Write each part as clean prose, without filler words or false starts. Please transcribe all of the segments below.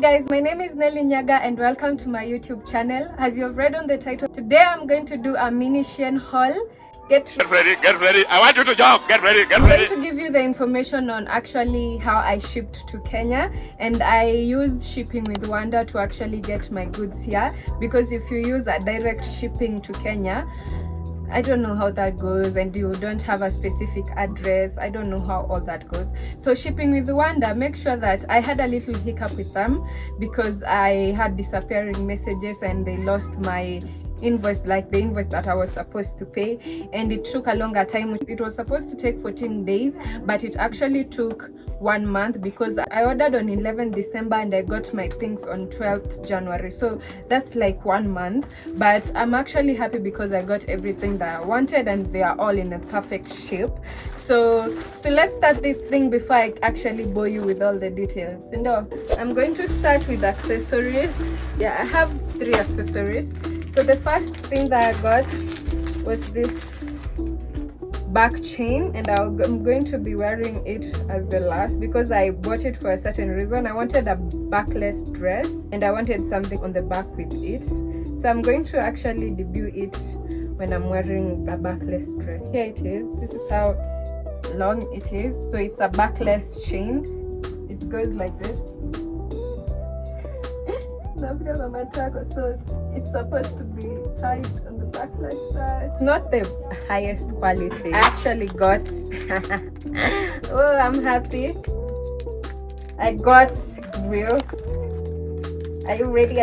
guys, my name is Nelly Nyaga and welcome to my YouTube channel. As you have read on the title, today I'm going to do a mini Shein haul. Get ready, I want you to jump. Get ready. I'm going to give you the information on actually how I shipped to Kenya, and I used shipping with Rwanda to actually get my goods here, because if you use a direct shipping to Kenya, I don't know how that goes, and you don't have a specific address. I don't know how all that goes. So shipping with Rwanda, make sure that I had a little hiccup with them because I had disappearing messages and they lost my invoice, like the invoice that I was supposed to pay, and it took a longer time. It was supposed to take 14 days, but it actually took 1 month because I ordered on 11th December and I got my things on 12th January, so that's like 1 month. But I'm actually happy because I got everything that I wanted and they are all in a perfect shape. So let's start this thing before I actually bore you with all the details. And I'm going to start with accessories. Yeah, I have 3 accessories. So the first thing that I got was this back chain, and I'm going to be wearing it as the last because I bought it for a certain reason. I wanted a backless dress and I wanted something on the back with it, so I'm going to actually debut it when I'm wearing a backless dress. Here it is. This is how long it is. So it's a backless chain. It goes like this. So it's supposed to be tied on the back like that. It's not the highest quality. I actually got oh, I'm happy. I got grills. Are you ready?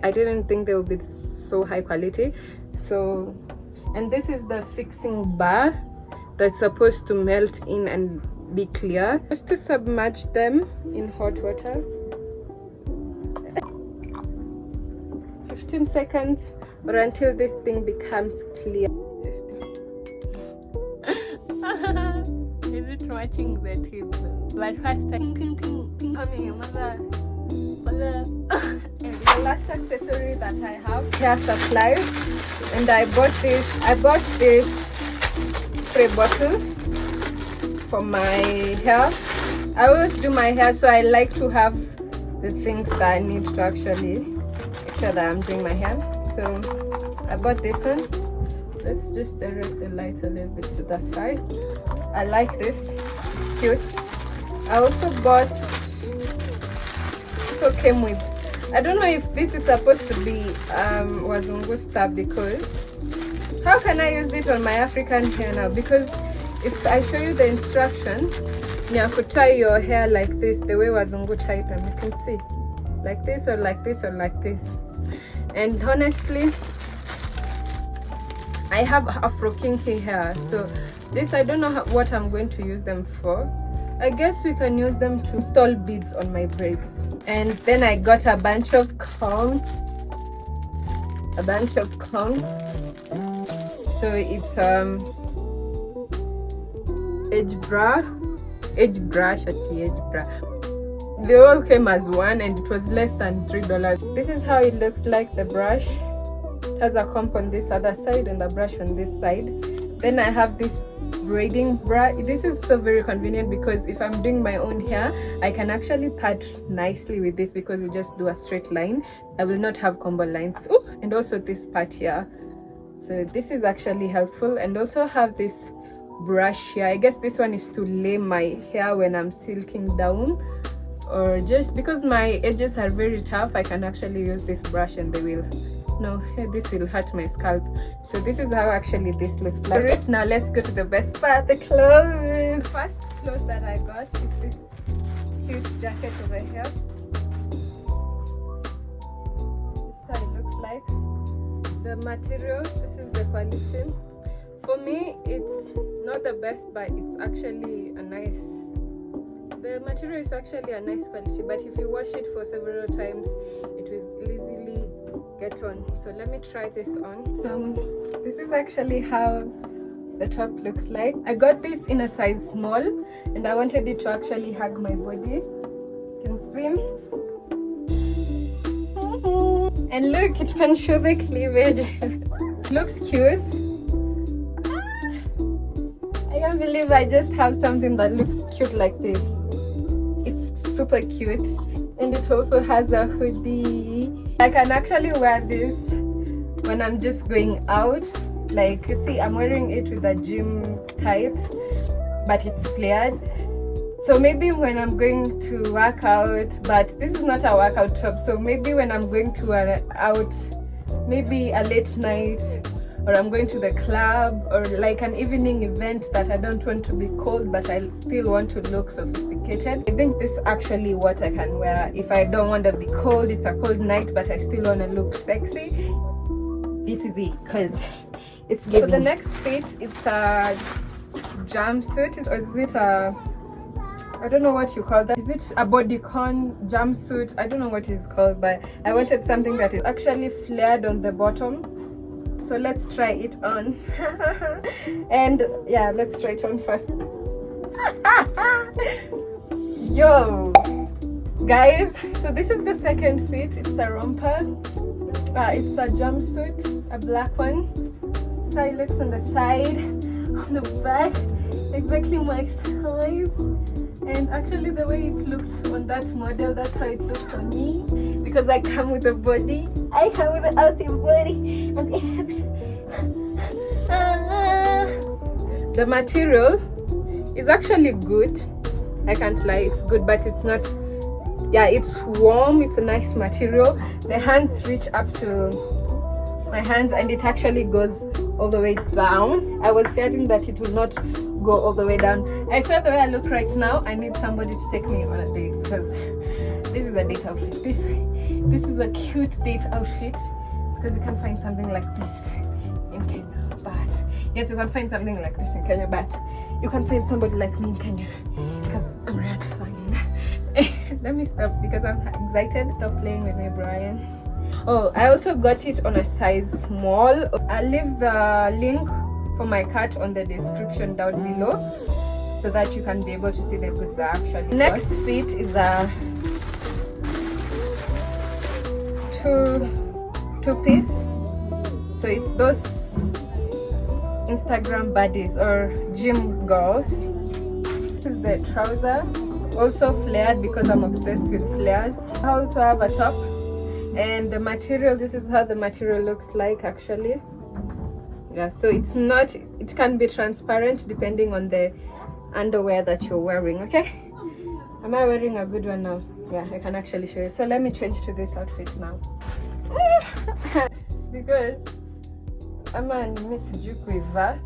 I didn't think they would be so high quality. So, and this is the fixing bar that's supposed to melt in and be clear. Just to submerge them in hot water. 15 seconds or until this thing becomes clear. Is it watching the tip? But first the last accessory that I have, hair supplies, and I bought this spray bottle for my hair. I always do my hair, so I like to have the things that I need to actually make sure that I'm doing my hair. So I bought this one. Let's just direct the light a little bit to that side. I like this, it's cute. I also bought, so came with, I don't know if this is supposed to be wazungu stuff, because how can I use it on my African hair now? Because if I show you the instructions, you could tie your hair like this, the way wazungu tie them. You can see, like this or like this or like this. And honestly, I have Afro kinky hair, so this, I don't know what I'm going to use them for. I guess we can use them to install beads on my braids. And then I got a bunch of combs. So it's edge bra. They all came as one and it was less than $3. This is how it looks like. The brush has a comb on this other side and a brush on this side. Then I have this braiding bra. This is so very convenient because if I'm doing my own hair, I can actually part nicely with this because you just do a straight line. I will not have combo lines. Ooh, and also this part here. So this is actually helpful. And also have this brush here. I guess this one is to lay my hair when I'm silking down, or just because my edges are very tough, I can actually use this brush and they will, no, this will hurt my scalp. So this is how actually this looks like. Now let's go to the best part, the clothes. The first clothes that I got is this cute jacket over here. This is how it looks like. The material, this is the quality. For me, it's not the best, but it's actually a nice, the material is actually a nice quality, but if you wash it for several times, it will easily get on. So let me try this on. So this is actually how the top looks like. I got this in a size small and I wanted it to actually hug my body. You can see. And look, it can show the cleavage. Looks cute. I can't believe I just have something that looks cute like this. super cute, and it also has a hoodie. I can actually wear this when I'm just going out. Like, you see, I'm wearing it with a gym tights, but it's flared. So maybe when I'm going to work out, but this is not a workout top, so maybe when I'm going to out, maybe a late night, or I'm going to the club, or like an evening event that I don't want to be cold but I still want to look sophisticated, I think this is actually what I can wear if I don't want to be cold. It's a cold night but I still want to look sexy. This is it, because it's giving. So the next fit, it's a jumpsuit, or is it a, I don't know what you call that. Is it a bodycon jumpsuit? I don't know what it's called, but I wanted something that is actually flared on the bottom. So let's try it on. And yeah, let's try it on first. Yo guys, so this is the second fit. It's a romper. It's a jumpsuit, a black one. So it looks on the side, on the back, exactly my size. And actually the way it looked on that model, that's how it looks on me, because I come with a body. I come with an outfit body. The material is actually good. I can't lie, it's good, but it's not, yeah, it's warm. It's a nice material. The hands reach up to my hands, and it actually goes all the way down. I was fearing that it will not go all the way down. I swear, the way I look right now, I need somebody to take me on a date, because this is a date outfit. This is a cute date outfit, because you can find something like this in Kenya, but yes, you can find something like this in Kenya, but you can find somebody like me in Kenya, because I'm ready to find. Let me stop because I'm excited. Stop playing with me, Brian. Oh, I also got it on a size small. I'll leave the link for my cart on the description down below, so that you can be able to see the goods are actually. Next fit is a two-piece. So it's those Instagram buddies or gym girls. This is the trouser, also flared because I'm obsessed with flares. I also have a top, and the material, this is how the material looks like actually. Yeah, so it's not, it can be transparent depending on the underwear that you're wearing. Okay, am I wearing a good one now? Yeah, I can actually show you. So let me change to this outfit now. Because I'm a Miss Jukuiva.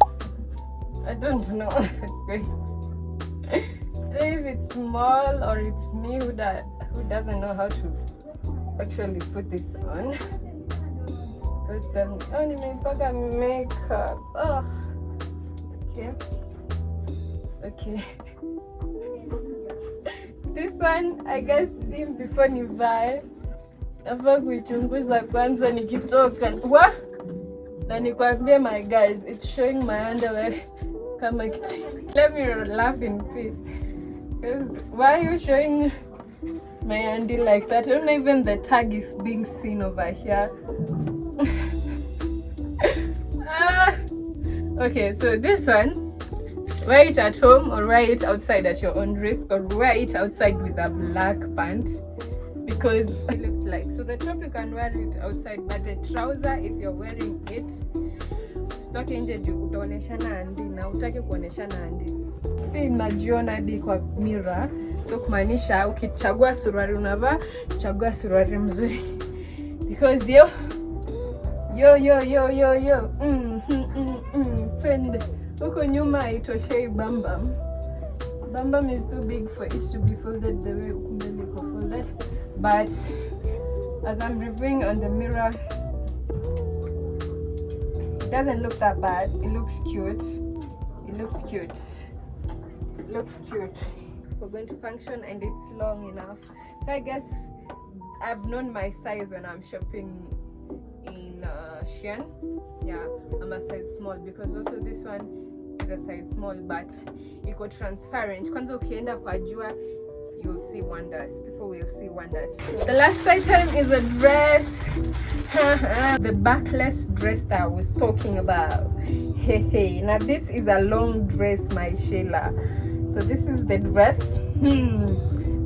I don't know if it's going, if it's small or it's me who doesn't know how to actually put this on. Because the only makeup. Oh, okay. This one, I guess even before nivae nafaa kuichunguza kwanza nikitoka. Wa na nikwambie, my guys, it's showing my underwear kama kitu. Let me laugh in peace, because why are you showing my undie like that? I don't know, even the tag is being seen over here. Okay, so this one, wear it at home or wear it outside at your own risk, or wear it outside with a black pant, because it looks like, so the top you can wear it outside, but the trouser, if you're wearing it, stoke nje juu utaoneshana andi na utaki kuoneshana andi. Si najiona hadi kwa mirror, so kumaanisha ukichagua suruali unavaa, chagua suruali mzuri, because yo twende huko nyuma haitoshei bambam. Bambam is too big for it to be folded the way ukumbele iko folded. But as I'm reviewing on the mirror, it doesn't look that bad. It looks cute. It looks cute. It looks cute. We're going to function, and it's long enough. So I guess I've known my size when I'm shopping in Shein. Yeah, I'm a size small, because also this one is a size small, but iko transparent. Kwanza ukienda kwa jua, you'll see wonders. People will see wonders. The last item is a dress. The backless dress that I was talking about. Hey. Now this is a long dress, my Sheila. So this is the dress.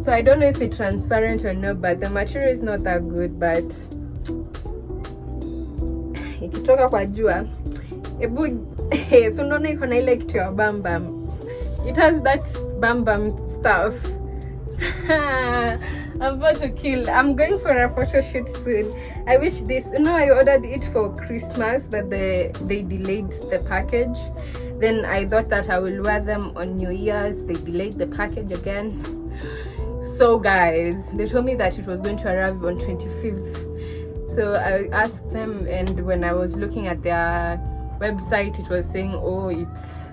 So I don't know if it's transparent or not, but the material is not that good. But ikitoka kwa jua ebu so unaona iko na ile kitu ya bam bam. It has that bam bam stuff. I'm about to kill. I'm going for a photo shoot soon. I wish this, I ordered it for Christmas, but they delayed the package. Then I thought that I will wear them on New Year's. They delayed the package again. So guys, they told me that it was going to arrive on 25th. So I asked them, and when I was looking at their website, it was saying, oh, it's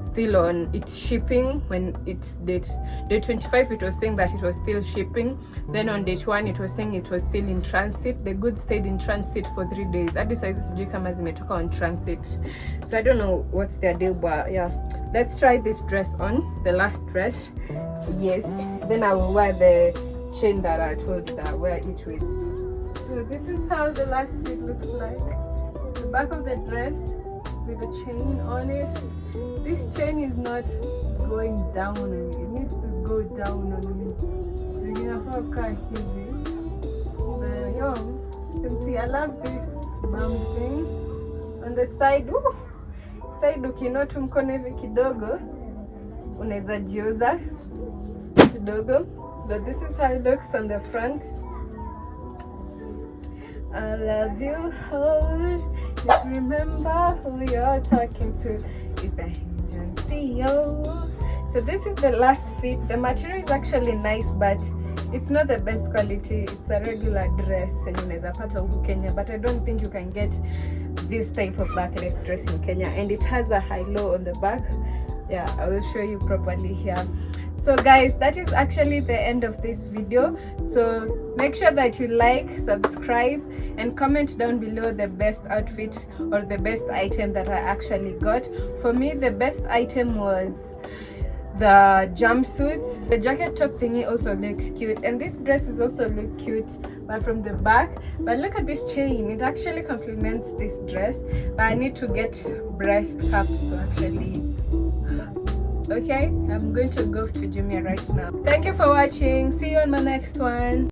still on, it's shipping. When it's day 25, it was saying that it was still shipping. Then on date 1, it was saying it was still in transit. The goods stayed in transit for 3 days. I decided to come as zimetoka on transit, so I don't know what's their deal, but yeah, let's try this dress on, the last dress. Yes, then I will wear the chain that I told you that I wear it with. So this is how the last fit looks like. The back of the dress with a chain on it. This chain is not going down on me. It needs to go down on me. So you know how easy. But you can see I love this bum thing on the side. Side ukinoa tu mkono hivi kidogo unaweza jiuza kidogo. But this is how it looks on the front. I love you, hold. Just remember who you're talking to. It's a so this is the last fit. The material is actually nice, but it's not the best quality. It's a regular dress and unaweza pata huku Kenya, but I don't think you can get this type of backless dress in Kenya. And it has a high-low on the back. Yeah, I will show you properly here. So guys, that is actually the end of this video. So make sure that you like, subscribe, and comment down below the best outfit or the best item that I actually got. For me, the best item was the jumpsuit. The jacket top thingy also looks cute, and this dress is also look cute, but from the back. But look at this chain, it actually complements this dress, but I need to get breast cups to actually. Okay, I'm going to go to Jumia right now. Thank you for watching. See you on my next one.